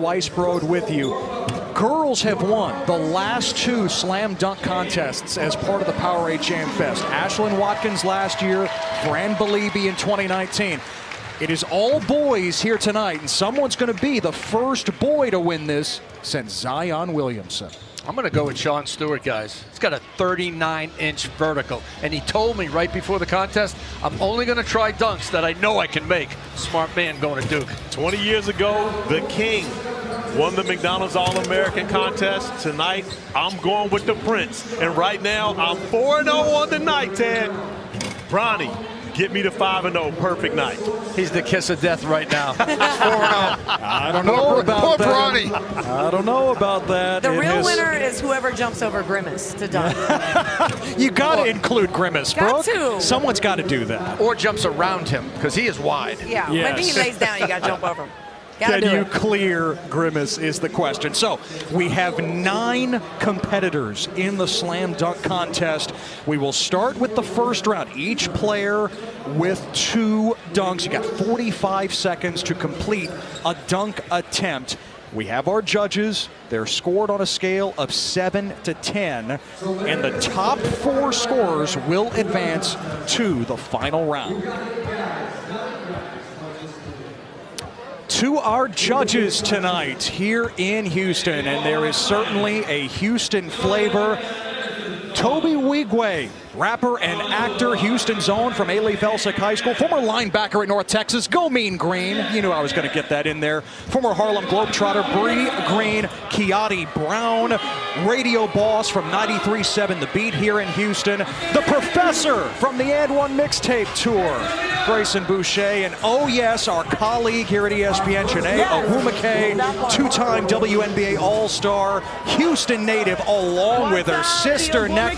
Weisbrod with you. Girls have won the last 2 slam dunk contests as part of the Powerade Jam Fest. Ashlyn Watkins last year, Fran Belibi in 2019. It is all boys here tonight, and someone's going to be the first boy to win this since Zion Williamson. I'm going to go with Sean Stewart, guys. He's got a 39-inch vertical, and he told me right before the contest, I'm only going to try dunks that I know I can make. Smart man going to Duke. 20 years ago, the King won the McDonald's All-American contest. Tonight, I'm going with the Prince. And right now, I'm 4-0 on the night, Ted. Bronny, get me to 5-0, perfect night. He's the kiss of death right now. 4-0. I don't know about that. Bronny. I don't know about that. The real winner is whoever jumps over Grimace to dunk. You got to include Grimace, Brooke. Someone's got to do that. Or jumps around him, because he is wide. Yeah, yes. When he lays down, you got to jump over him. Can you clear Grimace is the question. So we have 9 competitors in the slam dunk contest. We will start with the first round. Each player with 2 dunks. You got 45 seconds to complete a dunk attempt. We have our judges. They're scored on a scale of 7 to 10. And the top 4 scorers will advance to the final round. To our judges tonight here in Houston, and there is certainly a Houston flavor. Toby Wigwe, rapper and actor, Houston's own from Ailey Felsick High School, former linebacker at North Texas. Go Mean Green. You knew I was going to get that in there. Former Harlem Globetrotter, Bree Green, Kiati Brown, radio boss from 93.7 The Beat here in Houston. The Professor from the And One Mixtape Tour, Grayson Boucher. And oh yes, our colleague here at ESPN, Janae Ohumake, 2-time WNBA All-Star, Houston native, along with her sister, Nneka.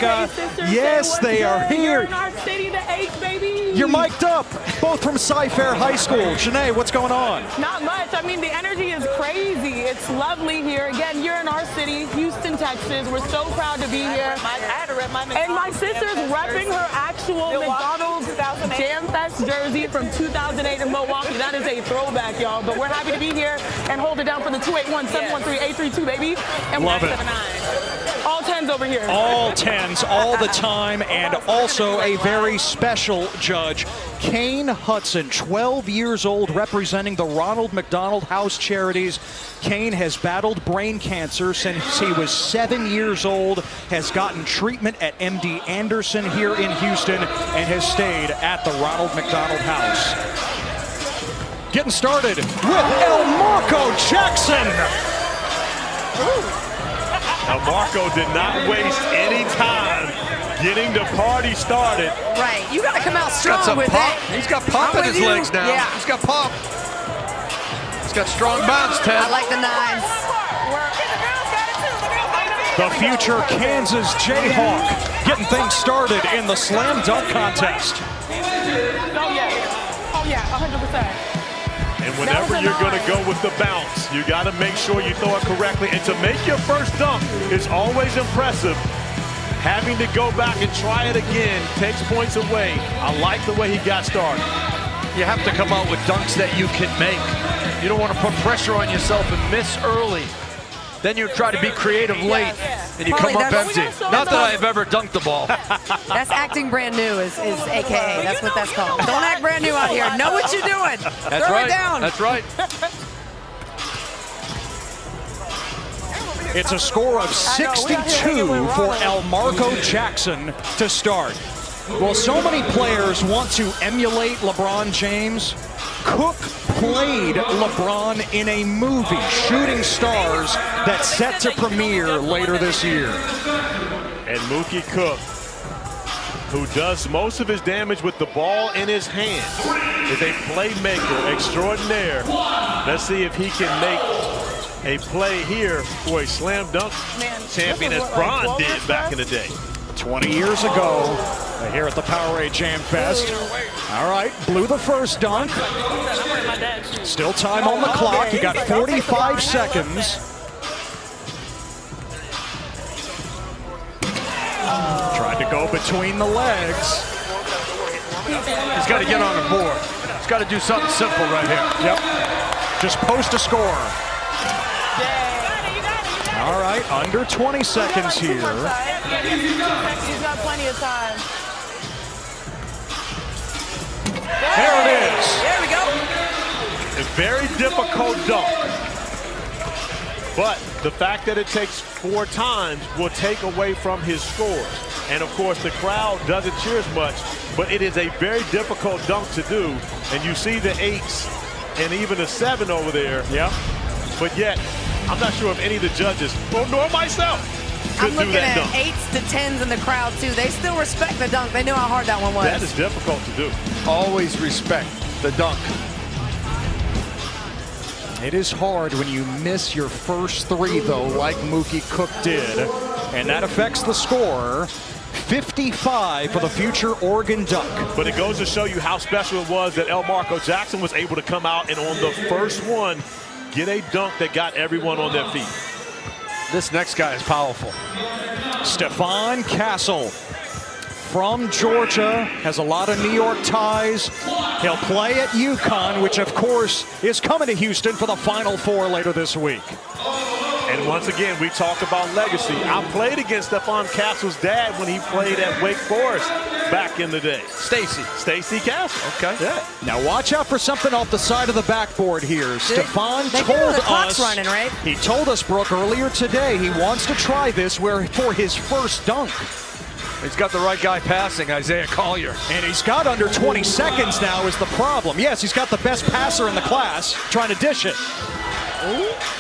Yes, they are here. In our city, the H, baby. You're mic'd up, both from Cy-Fair High School. Janae, what's going on? Not much. I mean, the energy is crazy. It's lovely here. Again, you're in our city, Houston, Texas. We're so proud to be here. And my sister's repping her actual McDonald's Jam Fest jersey from 2008 in Milwaukee. That is a throwback, y'all. But we're happy to be here and hold it down for the 281-713-832, baby. And love it. All 10s over here. All 10s all the time, and also a very special judge, Kane Hudson, 12 years old, representing the Ronald McDonald House Charities. Kane has battled brain cancer since he was 7 years old, has gotten treatment at MD Anderson here in Houston, and has stayed at the Ronald McDonald House. Getting started with Elmarco Jackson. Marco did not waste any time getting the party started. Right, you got to come out strong with that. He's got pop in his legs now. Yeah. He's got pop. He's got strong bounce, Ted. I like the 9s. The future Kansas Jayhawk getting things started in the slam dunk contest. Oh yeah, 100%. And whenever you're going to go with the bounce, you got to make sure you throw it correctly. And to make your first dunk is always impressive. Having to go back and try it again takes points away. I like the way he got started. You have to come out with dunks that you can make. You don't want to put pressure on yourself and miss early. Then you try to be creative late, and you come up empty. Not that I've ever dunked the ball. That's acting brand new, is AKA. That's what that's called. Don't act brand new out here. Know what you're doing. That's Throw right. it down. That's right. It's a score of 62 for Elmarco Jackson to start. Well, so many players want to emulate LeBron James. Cook played LeBron in a movie, Shooting Stars, that's set to premiere later this year. And Mookie Cook, who does most of his damage with the ball in his hand, is a playmaker extraordinaire. Let's see if he can make a play here for a slam dunk champion as Bron did back in the day. 20 years ago, here at the Powerade Jam Fest. All right, blew the first dunk. Still time on the clock. You got 45 seconds. Tried to go between the legs. He's got to get on the board. He's got to do something simple right here. Yep. Just post a score. right, under 20 seconds here. He's got plenty of time. There it is. There we go. A very difficult dunk. But the fact that it takes 4 times will take away from his scores. And of course, the crowd doesn't cheer as much, but it is a very difficult dunk to do. And you see the 8s and even the 7 over there. Yeah. But yet, I'm not sure if any of the judges, nor myself, could I'm looking do that at dunk. 8s to 10s in the crowd, too. They still respect the dunk. They knew how hard that one was. That is difficult to do. Always respect the dunk. It is hard when you miss your first 3, though, like Mookie Cook did. And that affects the score. 55 for the future Oregon Duck. But it goes to show you how special it was that Elmarko Jackson was able to come out and on the first one, get a dunk that got everyone on their feet. This next guy is powerful. Stephon Castle from Georgia, has a lot of New York ties. He'll play at UConn, which of course is coming to Houston for the Final Four later this week. And once again, we talk about legacy. I played against Stephon Castle's dad when he played at Wake Forest back in the day. Stacy Castle. Okay. Yeah. Now watch out for something off the side of the backboard here. Stephon They told know the clock's us, running, right? he told us, Brooke, earlier today, he wants to try this for his first dunk. He's got the right guy passing, Isaiah Collier. And he's got under 20 seconds now is the problem. Yes, he's got the best passer in the class trying to dish it.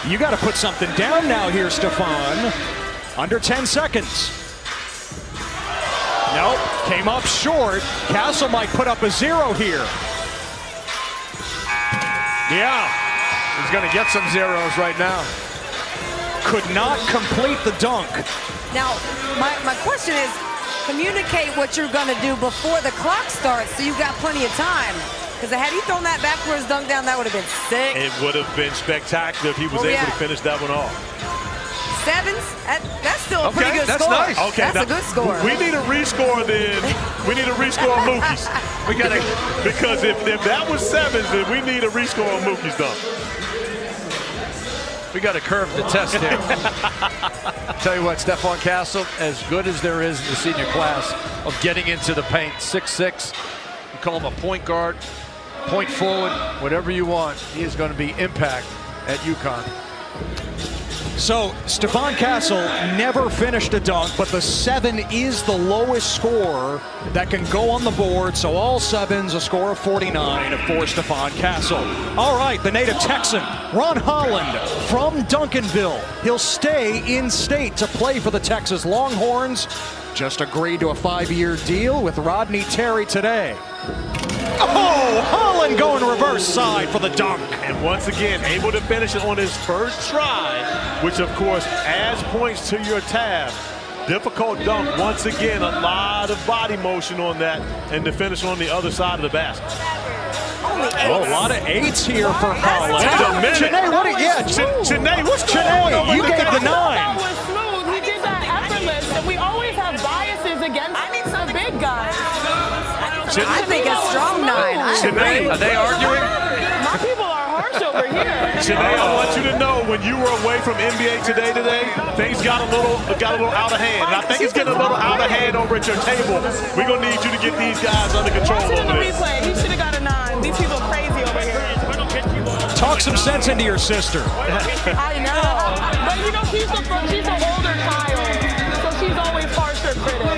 You got to put something down now here, Stephon. Under 10 seconds. Nope, came up short. Castle might put up a 0 here. Yeah. He's going to get some zeros right now. Could not complete the dunk. Now, my question is, communicate what you're going to do before the clock starts so you've got plenty of time. Because had he thrown that backwards dunk down, that would have been sick. It would have been spectacular if he was able to finish that one off. 7s? That's still a pretty good that's score. nice. Okay, That's a good score. We need a rescore then. We need a rescore on Mookie's. We got to. Because if that was 7s, then we need a rescore on Mookie's dunk. We got to curve the test here. Tell you what, Stephon Castle, as good as there is in the senior class of getting into the paint, 6'6", you call him a point guard, point forward, whatever you want. He is going to be impact at UConn. So Stephon Castle never finished a dunk, but the 7 is the lowest score that can go on the board. So all 7s, a score of 49 for Stephon Castle. All right, the native Texan, Ron Holland from Duncanville. He'll stay in state to play for the Texas Longhorns. Just agreed to a 5-year deal with Rodney Terry today. Oh, Holland going reverse side for the dunk. And once again, able to finish it on his first try, which of course adds points to your tab. Difficult dunk. Once again, a lot of body motion on that, and to finish on the other side of the basket. Oh, a lot of 8s here for Holland. Wait a minute. Janae, what? Janae, what's going on? Janae, you gave the 9. That was smooth. He did that effortless, and we always have biases against the big guys. I think a strong 9. Are they arguing? My people are harsh over here. Janae, I want you to know when you were away from NBA today, things got a little out of hand. And I think it's getting a little out of hand over at your table. We're going to need you to get these guys under control Watch it in over the this. replay. He should have got a 9. These people are crazy over here. Talk some sense into your sister. I know. But you know, she's an older child, so she's always harsher critic.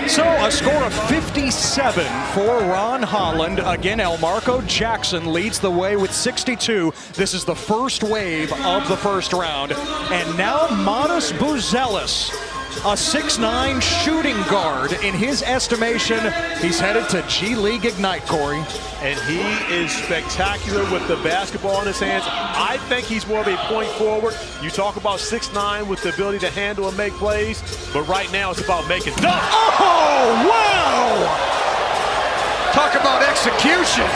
So a score of 57 for Ron Holland. Again, Elmarko Jackson leads the way with 62. This is the first wave of the first round. And now Modest Buzelis, a 6'9" shooting guard. In his estimation, he's headed to G League Ignite, Corey. And he is spectacular with the basketball in his hands. I think he's more of a point forward. You talk about 6'9" with the ability to handle and make plays, but right now it's about making dunks. Oh, wow! Talk about execution.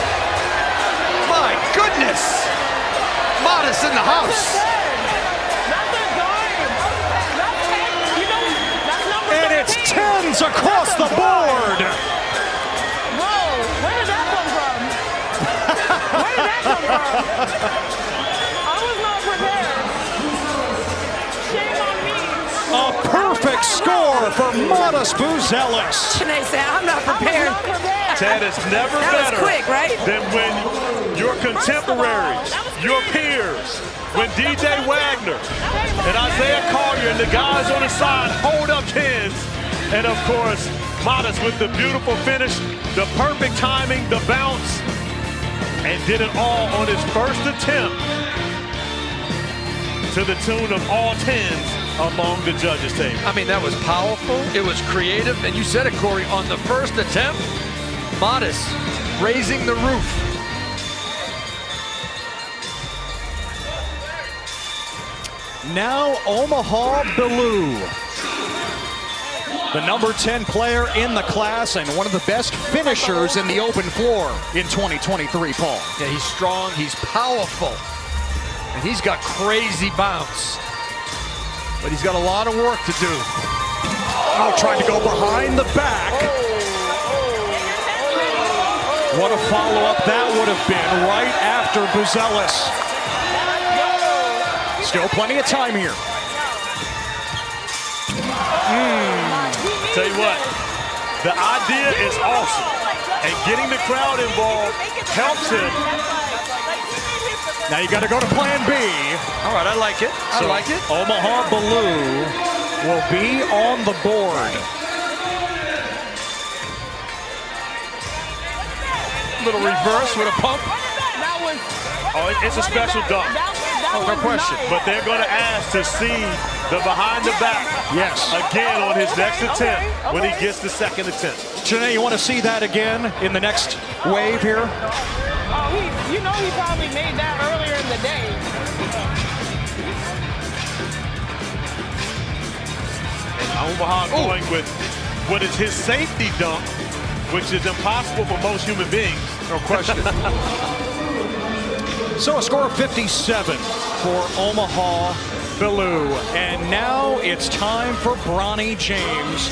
My goodness. Modest in the house. That's a dime. That's 10. You know, that's number 13. And it's 10s across the board. Whoa, where did that come from? Where did that come from? I was not prepared. Modest Buzelis. Shanae said, I'm not prepared. Ted, is never That was better quick, right? than when your contemporaries, your peers, when DJ Wagner and Isaiah Collier and the guys on the side hold up hands. And of course, Modest with the beautiful finish, the perfect timing, the bounce, and did it all on his first attempt to the tune of all 10s among the judges' table. I mean, that was powerful. It was creative. And you said it, Corey, on the first attempt, Modest raising the roof. Now Omaha Bilou, the number 10 player in the class and one of the best finishers in the open floor in 2023, Paul. Yeah, he's strong, he's powerful, and he's got crazy bounce. But he's got a lot of work to do. Oh, trying to go behind the back. What a follow-up that would have been right after Buzelis. Still plenty of time here. Tell you what, the idea is awesome. And getting the crowd involved helps him. Now you got to go to plan B. All right, I like it. I like it. Omaha Bilou will be on the board. Little reverse with a pump. That was. Oh, it's a special dunk. Oh, no question. But they're going to ask to see the behind the back Yes. again on his next attempt when he gets the second attempt. Janae, you want to see that again in the next wave here? Oh, he probably made that earlier in the day. Omaha going with what is his safety dunk, which is impossible for most human beings. No question. So a score of 57 for Omaha Bilou. And now it's time for Bronny James,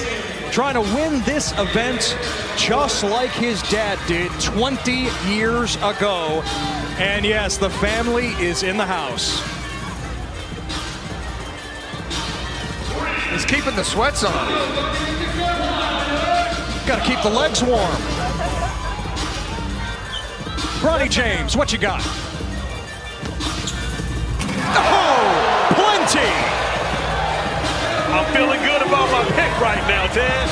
trying to win this event just like his dad did 20 years ago. And yes, the family is in the house. He's keeping the sweats on. Got to keep the legs warm. Bronny James, what you got? Oh, plenty! I'm feeling good about my pick right now, Ted.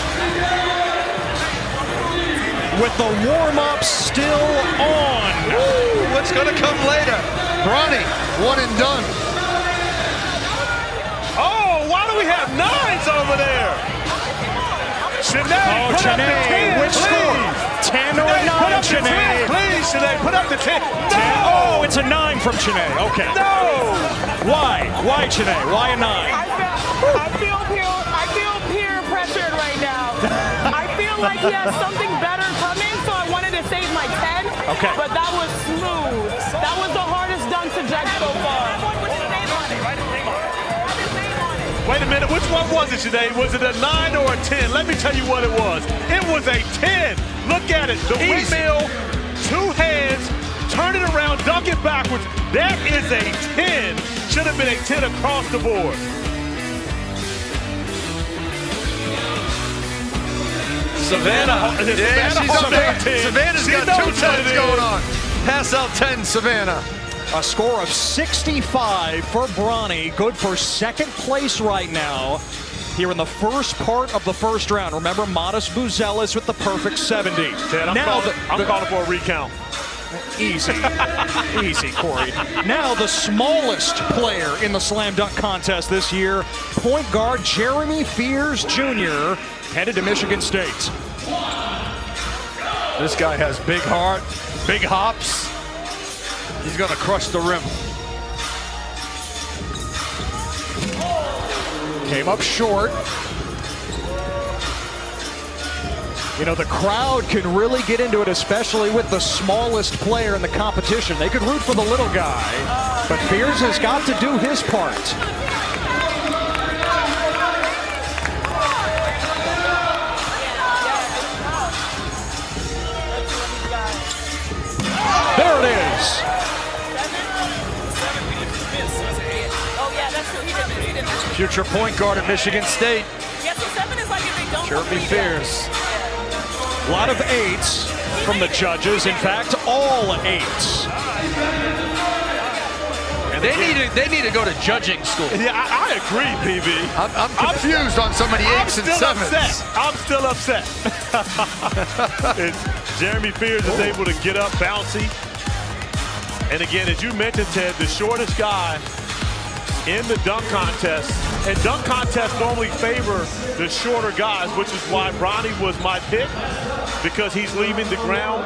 With the warm-up still on. Ooh, what's going to come later? Bronny, one and done. Oh, why do we have 9s over there? Shanae, put up the 10, which please. score? 10 or a 9, Put up the 10, Shanae? please, Shanae, put up the 10. No! Oh, it's a 9 from Shanae. Okay. No! Why? Why, Shanae? Why a 9? I feel peer pressured right now. I feel like he has something better coming, so I wanted to save my 10. Okay. But that was smooth. That was the hardest dunk to judge so far. Wait a minute, which one was it today? Was it a 9 or a 10? Let me tell you what it was. It was a 10. Look at it. The windmill, 2 hands, turn it around, dunk it backwards. That is a 10. Should have been a 10 across the board. Savannah. Yeah, Savannah's got 2 10s going on. Pass out 10, Savannah. A score of 65 for Bronny. Good for second place right now here in the first part of the first round. Remember, Modest Buzelis with the perfect 70. Ted, I'm calling for a recount. Easy. Easy, Corey. Now the smallest player in the slam dunk contest this year, point guard Jeremy Fears Jr., headed to Michigan State. This guy has big heart, big hops. He's going to crush the rim. Came up short. You know, the crowd can really get into it, especially with the smallest player in the competition. They could root for the little guy, but Fears has got to do his part. There it is. Future point guard at Michigan State. 7 is like if they don't Jeremy complete Fears. A lot of 8s from the judges. In fact, all 8s. And they need to go to judging school. Yeah, I agree, PB. I'm confused on so many 8s and 7s. I'm still upset. And Jeremy Fears is able to get up bouncy. And again, as you mentioned, Ted, the shortest guy in the dunk contest. And dunk contests normally favor the shorter guys, which is why Bronny was my pick, because he's leaving the ground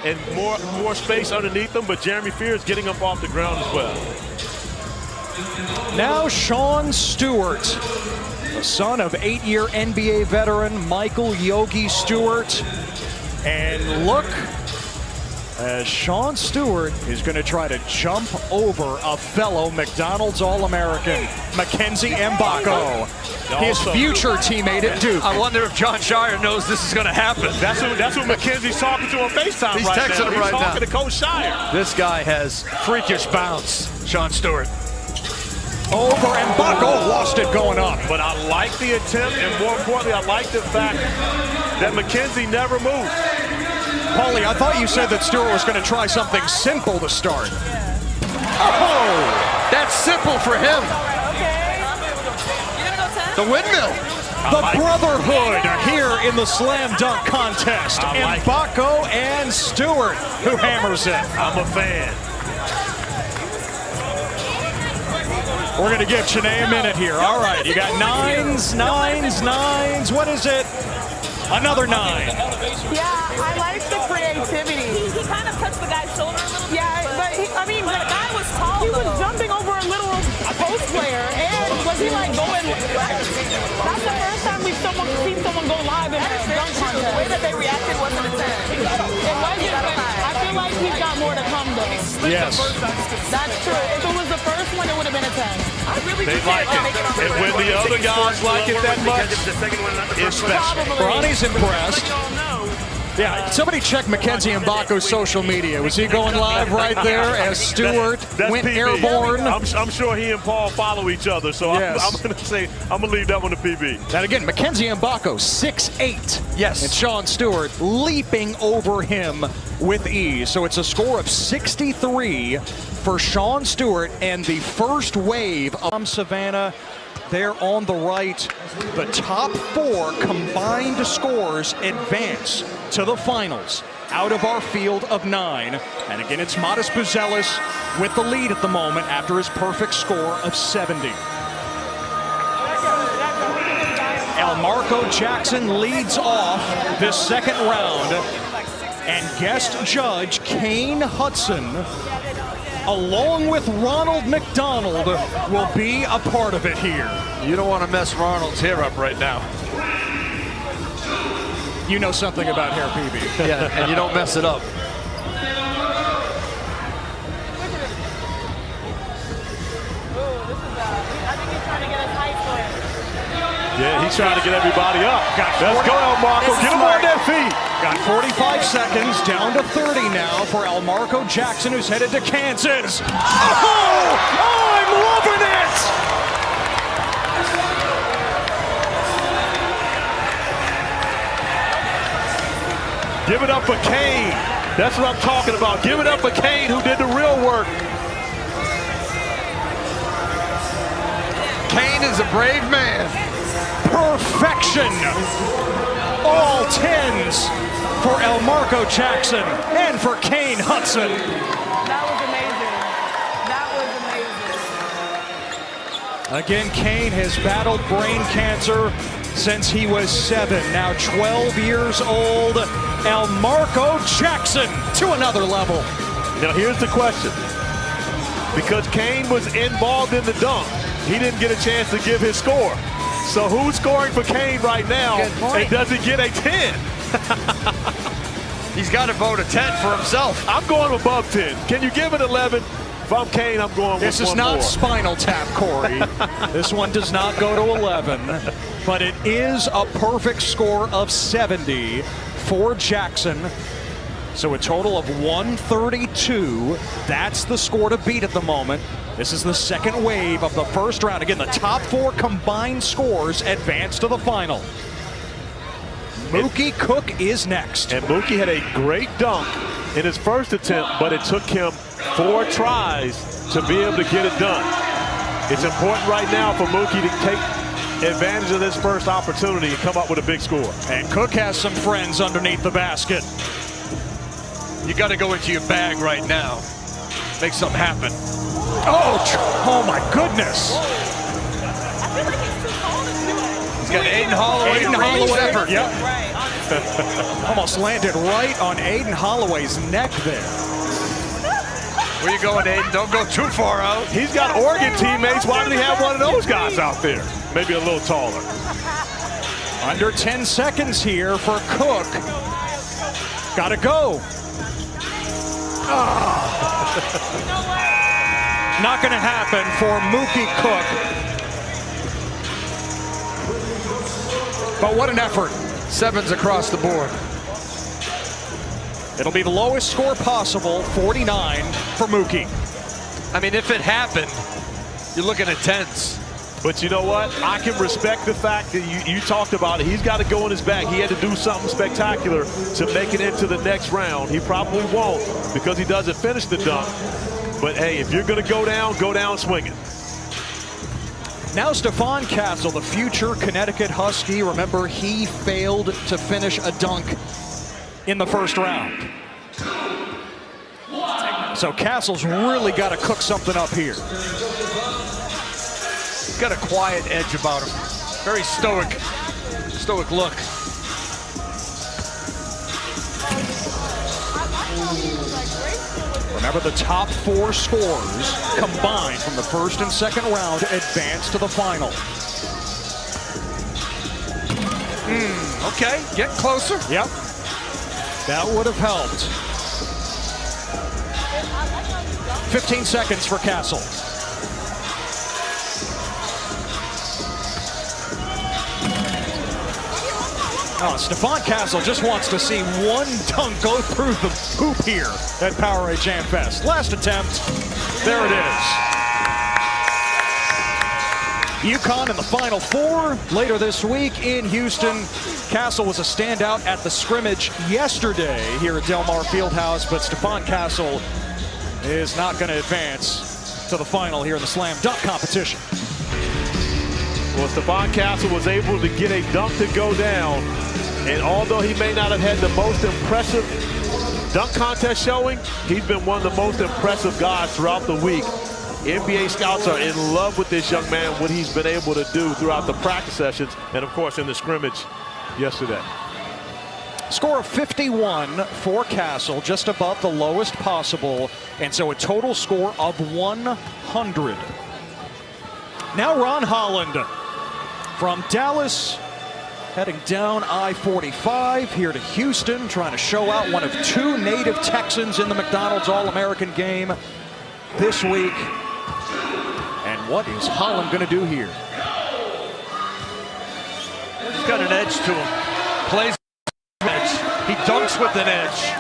and more space underneath him. But Jeremy Fears getting up off the ground as well. Now Sean Stewart, the son of 8-year NBA veteran Michael Yogi Stewart. And look, as Sean Stewart is going to try to jump over a fellow McDonald's All-American, Mackenzie Mbako, his future teammate at Duke. I wonder if John Shire knows this is going to happen. That's what Mackenzie's talking to on FaceTime He's right now. texting him right He's talking now. to Coach Shire. This guy has freakish bounce, Sean Stewart. Over Mbako, lost it going up. But I like the attempt, and more importantly, I like the fact that Mackenzie never moved. Paulie, I thought you said that Stewart was going to try something simple to start. Oh! That's simple for him. The windmill. The brotherhood here in the slam dunk contest. Mbako and Stewart, who hammers it. I'm a fan. We're going to give Chene a minute here. All right, you got 9s, 9s, 9s. What is it? Another 9. Yeah, I like the creativity. He kind of touched the guy's shoulder a little bit. Yeah, but the guy was tall. He was jumping over a little post player, and was he like going? That's the first time we've seen someone go live in a dunk contest. The way that they reacted wasn't intense. It wasn't. I feel like he's got more to come though. Yes. That's true. If it was the first one, it would have been a 10. I really They like it. And when the other guys like it that much, it's special. Bronny's impressed. Yeah, somebody check Mackenzie Mbako's social media. Was he going live right there as Stewart went PB. airborne? I'm sure he and Paul follow each other, so Yes. I'm going to leave that one to PB. And again, Mackenzie Mbako, 6'8". Yes. And Sean Stewart leaping over him with ease. So it's a score of 63 for Sean Stewart and the first wave of Savannah. There on the right, the top 4 combined scores advance to the finals out of our field of 9. And again, it's Modest Buzelis with the lead at the moment after his perfect score of 70. Elmarko Jackson leads off this second round, and guest judge Kane Hudson, along with Ronald McDonald, will be a part of it here. You don't want to mess Ronald's hair up right now. You know something about hair, PB. Yeah, and you don't mess it up. Yeah, he's trying to get everybody up. Let's go, Elmarko. Get him on their feet. Got 45 seconds, down to 30 now for Elmarko Jackson, who's headed to Kansas. Oh, I'm loving it! Give it up for Kane. That's what I'm talking about. Give it up for Kane, who did the real work. Kane is a brave man. Perfection. All 10s for Elmarko Jackson and for Kane Hudson. That was amazing. That was amazing. Again, Kane has battled brain cancer since he was 7. Now 12 years old. Elmarko Jackson to another level. Now here's the question. Because Kane was involved in the dunk, he didn't get a chance to give his score. So who's scoring for Kane right now, and does he get a 10? He's got to vote a 10 for himself. I'm going above 10. Can you give it 11? If I'm Kane, I'm going with This is one not more. Spinal Tap, Corey. This one does not go to 11, but it is a perfect score of 70 for Jackson. So a total of 132. That's the score to beat at the moment This is the second wave of the first round. Again, the top 4 combined scores advance to the final. Mookie Cook is next. And Mookie had a great dunk in his first attempt, but it took him 4 tries to be able to get it done. It's important right now for Mookie to take advantage of this first opportunity and come up with a big score. And Cook has some friends underneath the basket. You got to go into your bag right now. Make something happen. Oh my goodness. I feel like he's too tall to do it. He's got Aiden Holloway. Aiden Holloway. Yep. Right, honestly. Almost landed right on Aiden Holloway's neck there. Where you going, Aiden? Don't go too far out. He's got Oregon teammates. Why did he have one of those guys out there? Maybe a little taller. Under 10 seconds here for Cook. Gotta go. Not gonna happen for Mookie Cook. But what an effort. 7s across the board. It'll be the lowest score possible, 49 for Mookie. I mean, if it happened, you're looking at 10s. But you know what? I can respect the fact that you talked about it. He's got to go in his bag. He had to do something spectacular to make it into the next round. He probably won't because he doesn't finish the dunk. But hey, if you're going to go down swinging. Now Stephon Castle, the future Connecticut Husky. Remember, he failed to finish a dunk in the first round. So Castle's really got to cook something up here. He's got a quiet edge about him. Very stoic look. Remember, the top 4 scores combined from the first and second round advance to the final. Okay, get closer. Yep. That would have helped. 15 seconds for Castle. Oh, Stephon Castle just wants to see one dunk go through the hoop here at Powerade Jam Fest. Last attempt. There it is. UConn in the Final Four later this week in Houston. Castle was a standout at the scrimmage yesterday here at Del Mar Fieldhouse, but Stephon Castle is not going to advance to the final here in the slam dunk competition. Well, Stephon Castle was able to get a dunk to go down, and although he may not have had the most impressive dunk contest showing, he's been one of the most impressive guys throughout the week. NBA scouts are in love with this young man, what he's been able to do throughout the practice sessions, and of course in the scrimmage yesterday. Score of 51 for Castle, just above the lowest possible, and so a total score of 100. Now Ron Holland from Dallas, heading down I-45 here to Houston, trying to show out one of 2 native Texans in the McDonald's All-American game this week. And what is Holland going to do here? He's got an edge to him. Plays with an edge. He dunks with an edge.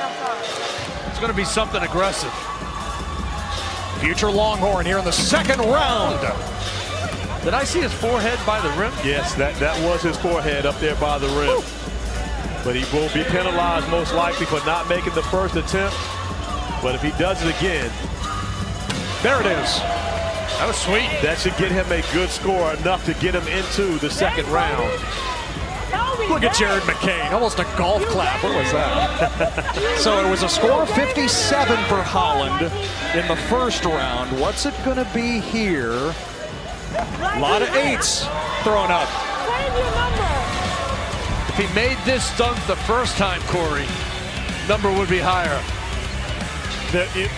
It's going to be something aggressive. Future Longhorn here in the second round. Did I see his forehead by the rim? Yes, that was his forehead up there by the rim. Woo. But he will be penalized most likely for not making the first attempt. But if he does it again, there it is. That was sweet. That should get him a good score, enough to get him into the second round. Look at Jared McCain, almost a golf clap. What was that? So it was a score of 57 for Holland in the first round. What's it going to be here? A lot of 8s thrown up. If he made this dunk the first time, Corey, number would be higher.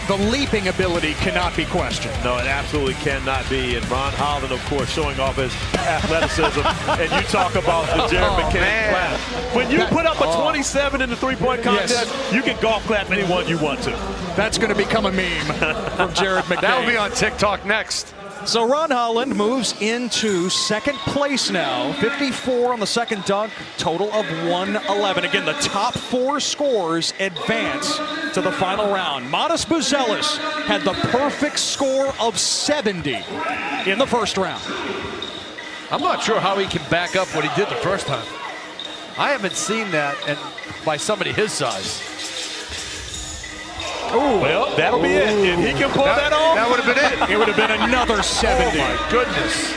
The leaping ability cannot be questioned. No, it absolutely cannot be. And Ron Holland, of course, showing off his athleticism. And you talk about the Jared McCain clap. When you put up a 27 in the three-point contest, you can golf clap anyone you want to. That's going to become a meme from Jared McCain. That'll be on TikTok next. So Ron Holland moves into second place now. 54 on the second dunk, total of 111. Again, the top 4 scores advance to the final round. Modest Buzelis had the perfect score of 70 in the first round. I'm not sure how he can back up what he did the first time. I haven't seen that, and by somebody his size. Ooh. Well, that'll be it. If he can pull that off, that would have been it. It would have been another 70. Oh my goodness.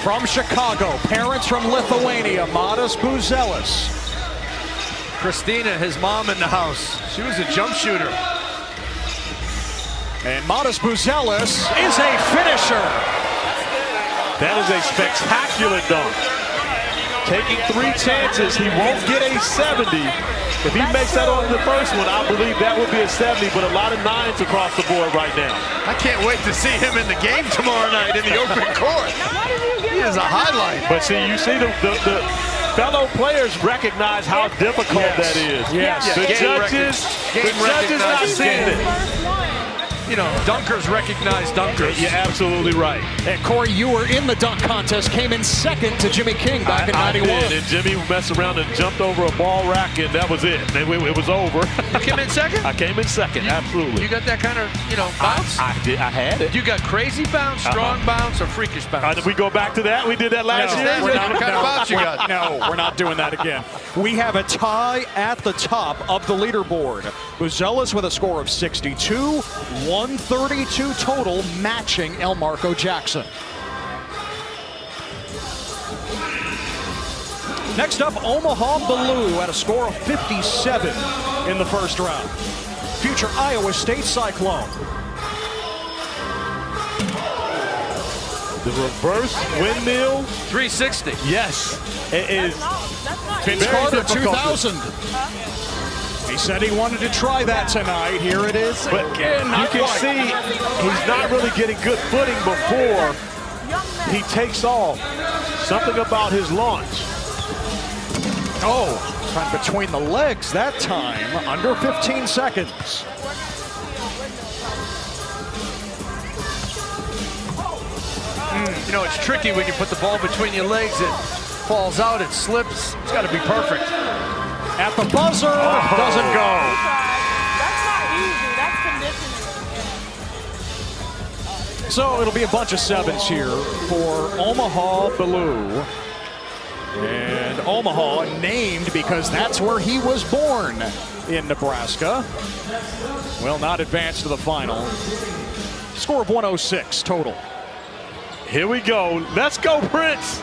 From Chicago, parents from Lithuania, Modest Buzelis. Christina, his mom in the house. She was a jump shooter. And Modest Buzelis is a finisher. that is a spectacular dunk. Taking 3 chances, he won't get a 70. If he makes that on the first one, I believe that would be a 70, but a lot of 9s across the board right now. I can't wait to see him in the game tomorrow night in the open court. He is a highlight. But see, you see the fellow players recognize how difficult that is. Yes. The judges not seeing it. You know, dunkers recognize dunkers. You're absolutely right. And Corey, you were in the dunk contest, came in second to Jimmy King back in 91. I did, and Jimmy messed around and jumped over a ball rack, and that was it. And it was over. You came in second? I came in second, absolutely. You got that kind of, bounce? I did. I had it. You got crazy bounce, strong bounce, or freakish bounce? Did we go back to that? We did that last year? What kind of bounce you got? No, we're not doing that again. We have a tie at the top of the leaderboard. Buzelis with a score of 62, 132 total, matching Elmarco Jackson. Next up, Omaha Ballou at a score of 57 in the first round. Future Iowa State Cyclone. The reverse windmill. 360. Yes, it is. Vince Very Carter, difficult. 2000. He said he wanted to try that tonight. Here it is. But again, you can see he's not really getting good footing before he takes off. Something about his launch. Oh, right between the legs that time, under 15 seconds. You know, it's tricky when you put the ball between your legs. It falls out, it slips. It's got to be perfect. At the buzzer, doesn't go. That's not easy. That's conditioning. So it'll be a bunch of 7s here for Omaha Ballou. And Omaha named because that's where he was born in Nebraska. Will not advance to the final. Score of 106 total. Here we go. Let's go, Prince.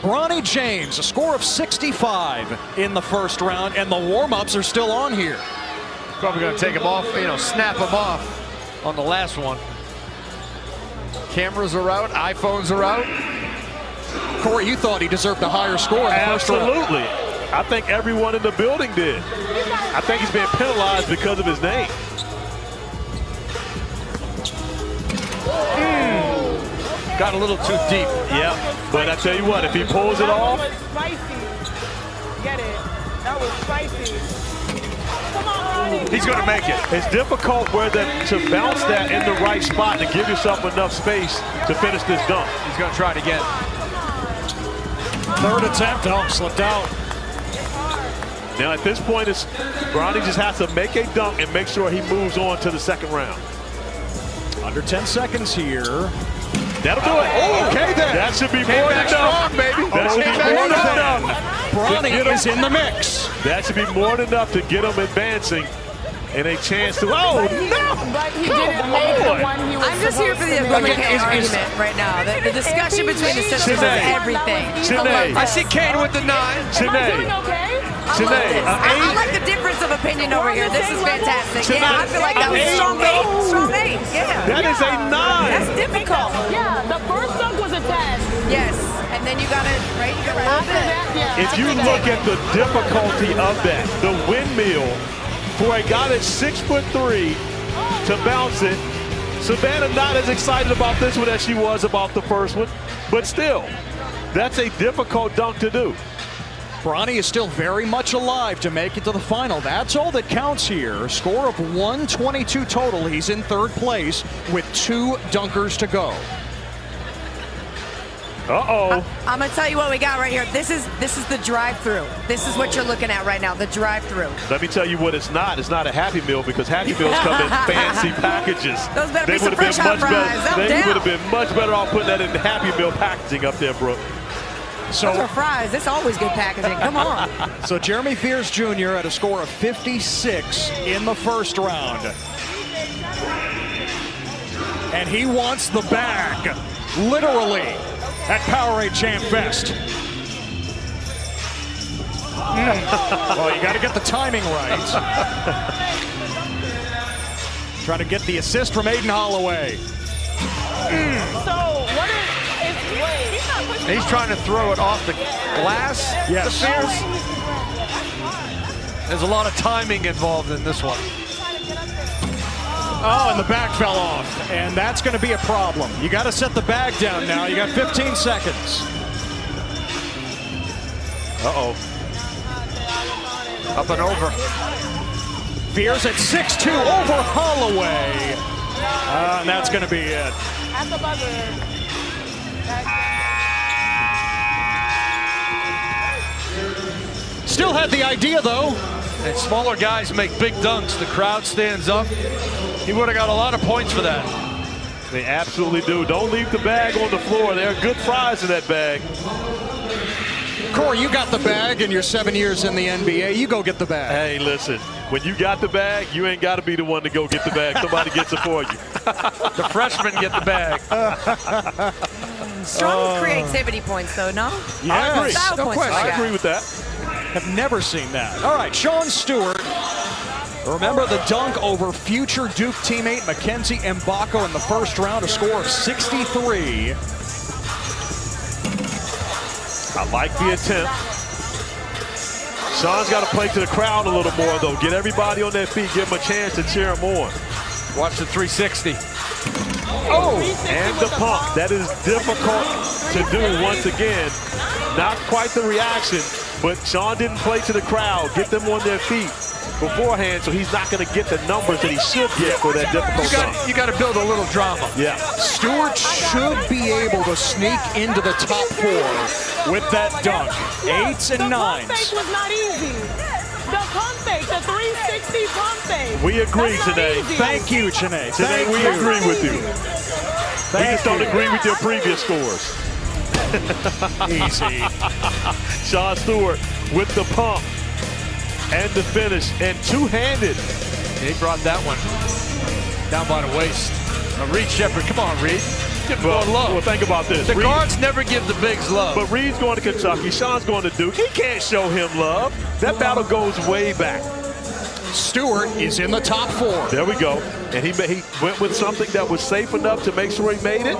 Bronny James, a score of 65 in the first round, and the warm-ups are still on here. Probably going to take him off, snap him off on the last one. Cameras are out, iPhones are out. Corey, you thought he deserved a higher score in the first round. Absolutely. I think everyone in the building did. I think he's being penalized because of his name. Got a little too deep. Yeah, but I tell you what, if he pulls it off. That was spicy. Get it? That was spicy. Come on, Ronnie. He's going to make it. It's difficult to bounce that in the right spot and give yourself enough space to finish this dunk. He's going to try it again. Third attempt, slipped out. Now at this point, Bronny just has to make a dunk and make sure he moves on to the second round. Under 10 seconds here. That'll do it. Oh, okay then. That should be more than enough. Strong, baby. That should be more than enough. Bronny is in the mix. That should be more than enough to get him advancing and a chance to. Oh, no! But he didn't make the one he was I'm just here for the supposed to make. Kane argument right now. The discussion between the sisters is Sinead. everything. Sinead. I see Kane with the 9. Am I doing Sinead. okay? I love this. I eight. like the difference of opinion over here. This is fantastic. Sinead. Yeah, I feel like that was strong 8. Strong 8. Yeah. That is a 9. That's difficult. Yeah, the first dunk was a 10. Yes. And then you got to, right? You got to After that, yeah. If you look at the difficulty of that, the windmill, for a guy that's 6'3" to bounce it, Savannah not as excited about this one as she was about the first one, but still, that's a difficult dunk to do. Bronny is still very much alive to make it to the final. That's all that counts here. A score of 122 total. He's in third place with 2 dunkers to go. Uh-oh. I'm gonna tell you what we got right here. This is the drive-through. This is what you're looking at right now, the drive-through. Let me tell you what it's not. It's not a Happy Meal because Happy Meals come in fancy packages. Those better be some fresh hot fries. They would have been much better off putting that in the Happy Meal packaging up there, Brooke. So, those are fries. It's always good packaging. Come on. So Jeremy Fears Jr. at a score of 56 in the first round. And he wants the bag, literally, at Powerade Champ Fest. Well, you got to get the timing right. Trying to get the assist from Aiden Holloway. So what is He's trying to throw it off the glass. Yes. The Fears. There's a lot of timing involved in this one. Oh, and the bag fell off, and that's going to be a problem. You got to set the bag down now. You got 15 seconds. Uh-oh. Up and over. Fears at 6'2" over Holloway. And that's going to be it. at the buzzer? Still had the idea, though. And smaller guys make big dunks. The crowd stands up. He would have got a lot of points for that. They absolutely do. Don't leave the bag on the floor. There are good fries in that bag. Corey, you got the bag in your 7 years in the NBA. You go get the bag. Hey, listen, when you got the bag, you ain't got to be the one to go get the bag. Somebody gets it for you. The freshmen get the bag. Strong creativity points, though, no? Yes. I agree. Style points I like agree that. with that. Have never seen that. All right, Sean Stewart. Remember the dunk over future Duke teammate Mackenzie Mbako in the first round, a score of 63. I like the attempt. Sean's got to play to the crowd a little more, though. Get everybody on their feet. Give them a chance to cheer them on. Watch the 360. Oh, and the pump. That is difficult to do once again. Not quite the reaction, but Sean didn't play to the crowd. Get them on their feet beforehand, so he's not going to get the numbers that he should get for that difficult shot. You got to build a little drama. Yeah. Stewart should be able to sneak into the top four with that dunk. 8s and 9s. The pump fake was not easy. The pump fake, the 360 pump fake. We agree, That's not Janae. easy. Thank you, Janae. Today we agree with you. We just don't agree with your previous scores. Easy. Sean Stewart with the pump and the finish, and two-handed. He brought that one down by the waist. Reed Shepherd, come on, Reed. Give him more love. Well, think about this. The guards never give the bigs love. But Reed's going to Kentucky. Sean's going to Duke. He can't show him love. That battle goes way back. Stewart is in the top four. There we go. And he went with something that was safe enough to make sure he made it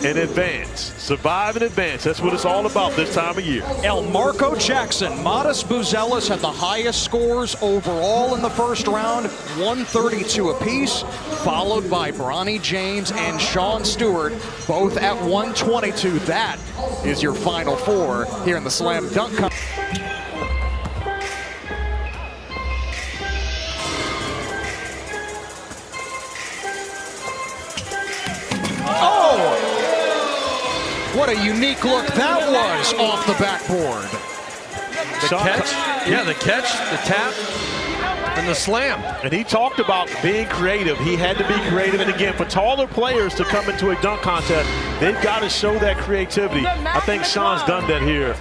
and advance. Survive and advance. That's what it's all about this time of year. El Marco Jackson, Modest Buzelis had the highest scores overall in the first round, 132 apiece, followed by Bronny James and Sean Stewart, both at 122. That is your final four here in the Slam Dunk Competition. What a unique look that was off the backboard. The catch, yeah, the catch, the tap, and the slam. And he talked about being creative. He had to be creative. And again, for taller players to come into a dunk contest, they've got to show that creativity. I think Sean's done that here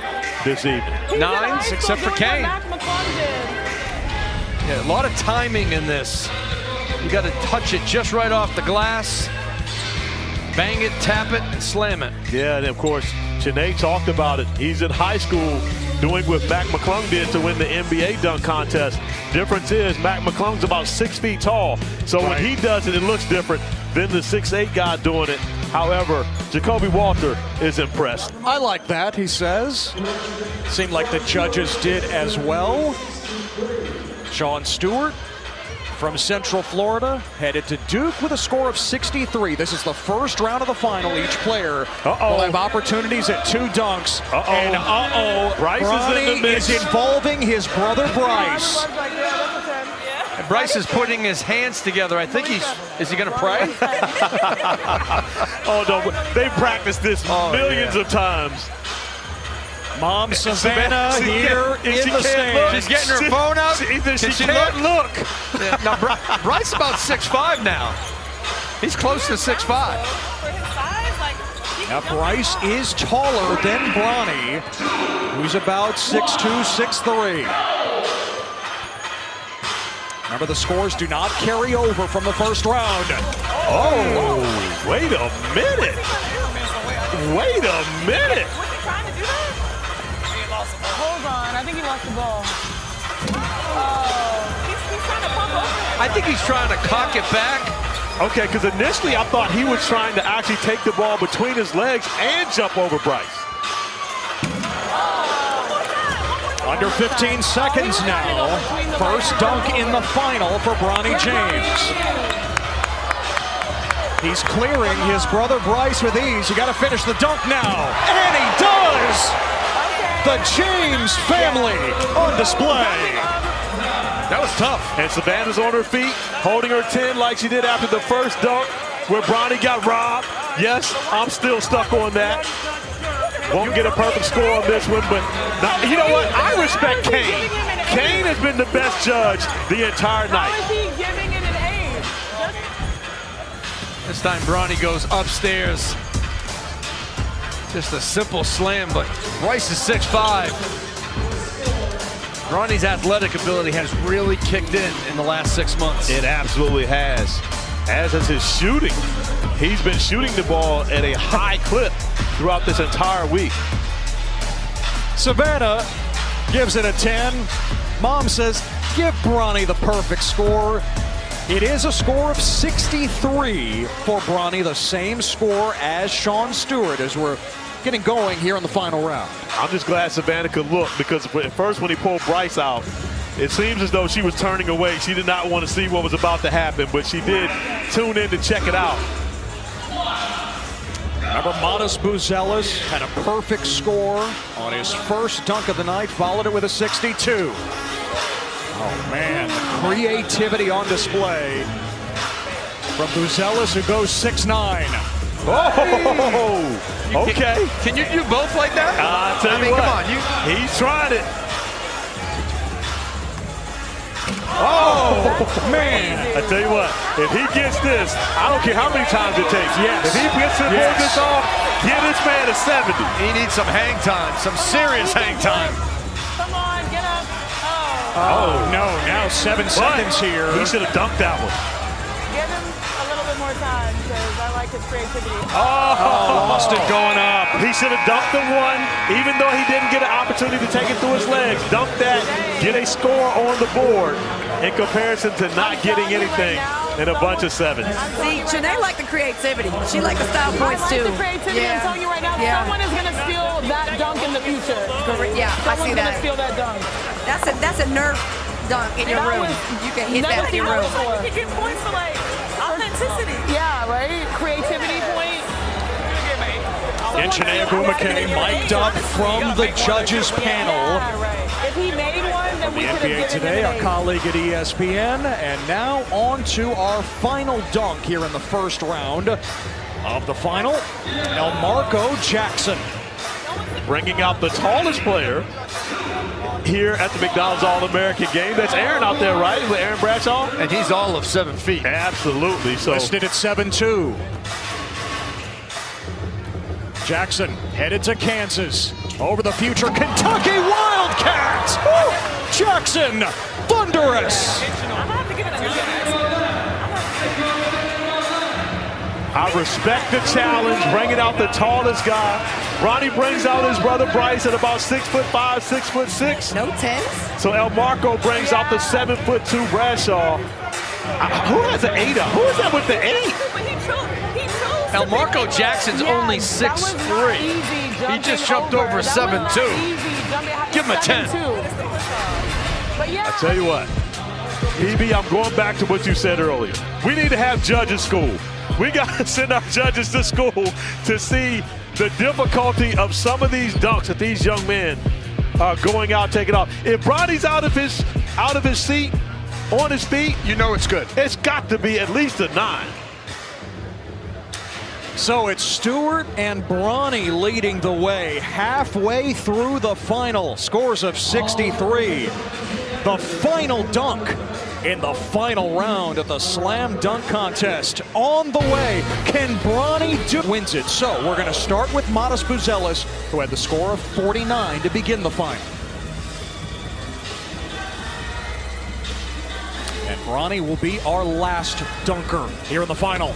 this evening. 9s, except for Kane. Yeah, a lot of timing in this. You got to touch it just right off the glass. Bang it, tap it, and slam it. Yeah, and of course, Janae talked about it. He's in high school doing what Mac McClung did to win the NBA dunk contest. Difference is Mac McClung's about 6 feet tall. So when he does it, it looks different than the 6'8" guy doing it. However, Jacoby Walter is impressed. I like that, he says. Seemed like the judges did as well. Sean Stewart from Central Florida, headed to Duke with a score of 63. This is the first round of the final. Each player will have opportunities at 2 dunks. And Bryce Bronny is involving his brother Bryce. And Bryce is putting his hands together. I think is he going to pray? Oh, no, they practiced this millions of times. Mom Savannah here in the stands. She's getting her phone out. She can't look. Yeah, now, Bryce about 6'5" now. He's close to 6'5". Now Bryce is taller than Bronny, who's about 6'2", 6'3". Remember, the scores do not carry over from the first round. Oh, wait a minute. Wait a minute. Hold on, I think he lost the ball. Oh, he's trying to pump up. I think he's trying to cock it back. Okay, because initially I thought he was trying to actually take the ball between his legs and jump over Bryce. Under 15 seconds now. First dunk in the final for Bronny James. He's clearing his brother Bryce with ease. You got to finish the dunk now. And he does! The James family on display. That was tough. And Savannah's on her feet, holding her 10 like she did after the first dunk, where Bronny got robbed. Yes, I'm still stuck on that. Won't get a perfect score on this one, but you know what? I respect Kane. Kane has been the best judge the entire night. How is he giving it an A? This time Bronny goes upstairs. Just a simple slam, but Bryce is 6'5". Bronny's athletic ability has really kicked in the last 6 months. It absolutely has. As has his shooting. He's been shooting the ball at a high clip throughout this entire week. Savannah gives it a 10. Mom says, give Bronny the perfect score. It is a score of 63 for Bronny, the same score as Sean Stewart, as we're getting going here in the final round. I'm just glad Savannah could look, because at first when he pulled Bryce out, it seems as though she was turning away. She did not want to see what was about to happen, but she did tune in to check it out. Remember, Modest Buzelis had a perfect score on his first dunk of the night, followed it with a 62. Oh man, the creativity on display from Buzelis, who goes 6'9". Oh, okay. Can you do both like that? I tell you what, come on, he's trying it. Oh, man. I tell you what, if he gets this, I don't care how many times it takes. Yes. If he gets to pull this off, give this man a 70. He needs some hang time, some serious hang time. Come on, get up. Oh no, now 7 seconds here. He should have dunked that one. Give him a little bit more time, because I like his creativity. Lost it going up. He should have dunked the one, even though he didn't get an opportunity to take it through his legs. Dunk that, get a score on the board in comparison to not getting anything in a bunch of sevens. See, Janae liked the creativity. She liked the style points I like too. the creativity. I'm telling you right now, someone is going to steal that dunk in the future. Yeah, I see Someone's going to that. steal that dunk. That's a Nerf dunk in your room. You can hit that in your room. You can get points for like authenticity. Yeah, right? Creativity point. And Janae Agumake mic'd up from the judges panel. Yeah, right. If he made one, then The we could have NBA given Today, him our an A. colleague at ESPN. And now on to our final dunk here in the first round of the final. Elmarko Jackson. Bringing out the tallest player here at the McDonald's All-American game. That's Aaron out there, right? With Aaron Bradshaw? And he's all of 7 feet. Absolutely. So Listed at 7'2". Jackson headed to Kansas. Over the future Kentucky Wildcats. Woo! Jackson, thunderous. I respect the challenge, bringing out the tallest guy. Bronny brings out his brother Bryce at about 6'5", 6'6". No 10s. So Elmarko brings out the 7'2" Bradshaw. Who has an 8 up? Who is that with the 8? Elmarko Jackson's only 6'3". He just jumped over 7'2". Give him a 10. But yeah, I tell you what, EB, I'm going back to what you said earlier. We need to have judges school. We got to send our judges to school to see the difficulty of some of these dunks that these young men are going out, taking off. If Bronny's out of his seat, on his feet, You know it's good. it's got to be at least a 9. So it's Stewart and Bronny leading the way halfway through the final. Scores of 63. The final dunk in the final round of the slam dunk contest. On the way, can Bronny wins it? So we're going to start with Modest Buzelis, who had the score of 49 to begin the final. And Bronny will be our last dunker here in the final.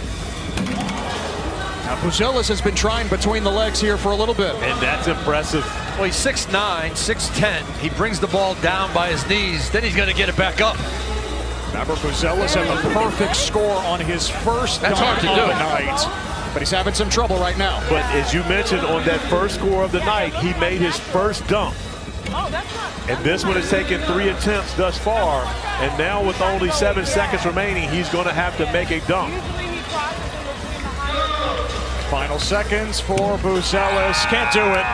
Now Buzelis has been trying between the legs here for a little bit. And that's impressive. Well, he's 6'9", 6'10". He brings the ball down by his knees. Then he's going to get it back up. Remember, Buzelis had the perfect score on his first That's dunk hard to of do. the night. But he's having some trouble right now. But as you mentioned, on that first score of the night, he made his first dunk. And this one has taken 3 attempts thus far. And now with only 7 seconds remaining, he's going to have to make a dunk. Final seconds for Buzelis. Can't do it.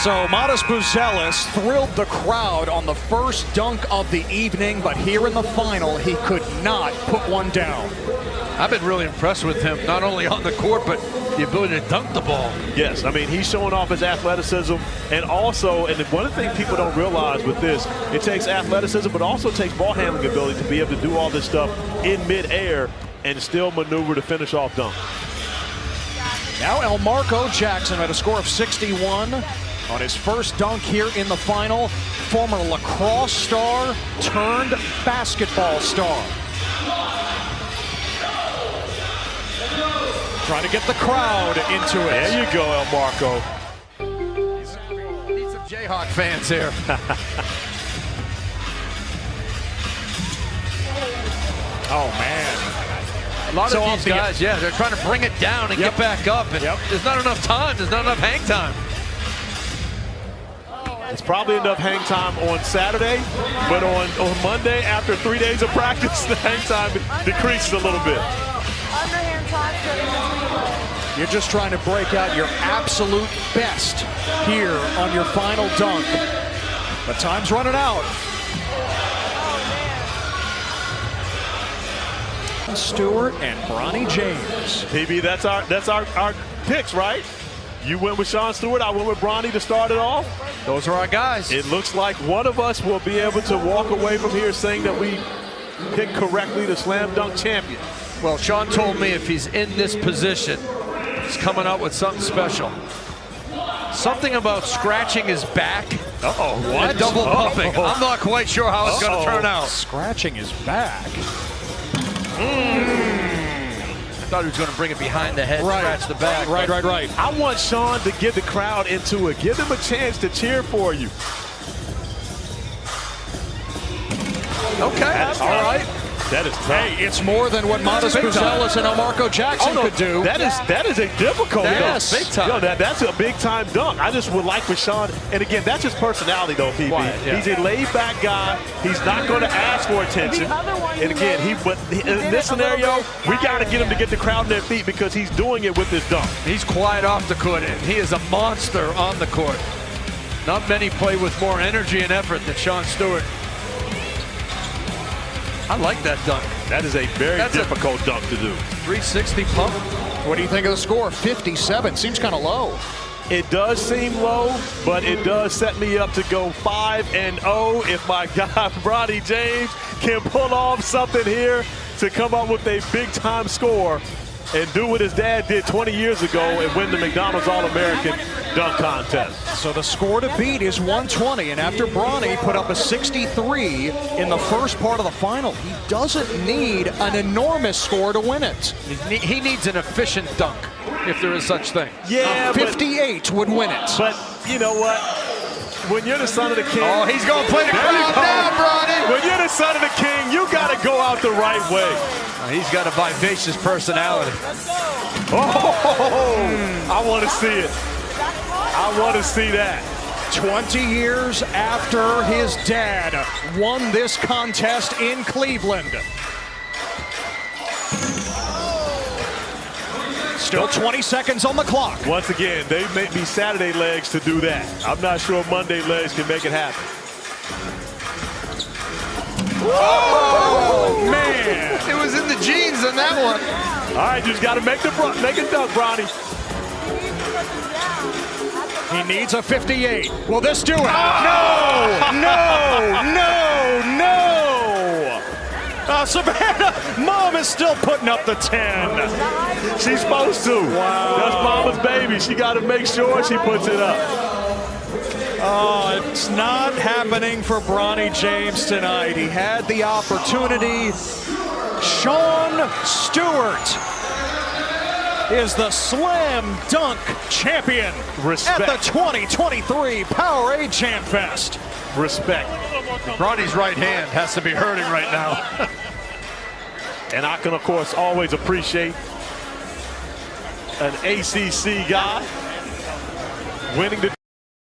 So Modest Buzelis thrilled the crowd on the first dunk of the evening, but here in the final, he could not put one down. I've been really impressed with him, not only on the court, but the ability to dunk the ball. Yes, I mean, he's showing off his athleticism, and also, and one of the things people don't realize with this, it takes athleticism, but also takes ball handling ability to be able to do all this stuff in midair and still maneuver to finish off dunk. Now Elmarco Jackson had a score of 61 on his first dunk here in the final. Former lacrosse star turned basketball star. Trying to get the crowd into it. There you go, Elmarco. Need some Jayhawk fans here. Oh, man. A lot So of off these the- guys, yeah, they're trying to bring it down and get back up. And there's not enough time. There's not enough hang time. It's probably enough hang time on Saturday, but on Monday, after 3 days of practice, the hang time decreases a little bit. Underhand toss. You're just trying to break out your absolute best here on your final dunk. But time's running out. Stewart and Bronny James. PB, that's our picks, right? You went with Sean Stewart, I went with Bronny to start it off. Those are our guys. It looks like one of us will be able to walk away from here saying that we picked correctly the slam dunk champion. Well, Sean told me if he's in this position, he's coming out with something special. Something about scratching his back. Uh-oh, what? And double pumping. I'm not quite sure how it's going to turn out. Scratching his back. I thought he was going to bring it behind the head, scratch the back. Right. I want Sean to get the crowd into it. Give them a chance to cheer for you. Okay, All right. That is tough. Hey, it's more than what Modest Buzelis and Elmarco Jackson could do. That is a difficult Yes. dunk. Big time. Yo, that's a big time dunk. I just would like for Sean, and again, that's his personality though, PB. Quiet, yeah. He's a laid back guy. He's not going to ask for attention. The other one And again, in this scenario, we got to get him to get the crowd on their feet because he's doing it with this dunk. He's quiet off the court, and he is a monster on the court. Not many play with more energy and effort than Sean Stewart. I like that dunk. That is a very difficult dunk to do. 360 pump. What do you think of the score? 57. Seems kind of low. It does seem low, but it does set me up to go 5-0 if my guy Bronny James can pull off something here to come up with a big-time score and do what his dad did 20 years ago and win the McDonald's All-American dunk contest. So the score to beat is 120, and after Bronny put up a 63 in the first part of the final, he doesn't need an enormous score to win it. He needs an efficient dunk, if there is such thing. Yeah, 58 would win it. but you know what? When you're the son of the king. Oh, he's going to play the There you crowd go. down, Bronny. When you're the son of the king, you got to go out the right way. He's got a vivacious personality. Oh, I want to see it. I want to see that. 20 years after his dad won this contest in Cleveland. Still 20 seconds on the clock. Once again, they make me Saturday legs to do that. I'm not sure Monday legs can make it happen. Oh, man. It was in the jeans on that one. All right, you just got to make it dunk, Bronny. He needs a 58. Will this do it? No! Savannah, Mom is still putting up the 10. She's supposed to. Wow. That's Mama's baby. She got to make sure she puts it up. Oh, it's not happening for Bronny James tonight. He had the opportunity. Sean Stewart is the slam dunk champion Respect. at the 2023 Powerade Jam Fest. Respect. Bronny's right hand has to be hurting right now. And I can, of course, always appreciate an ACC guy winning the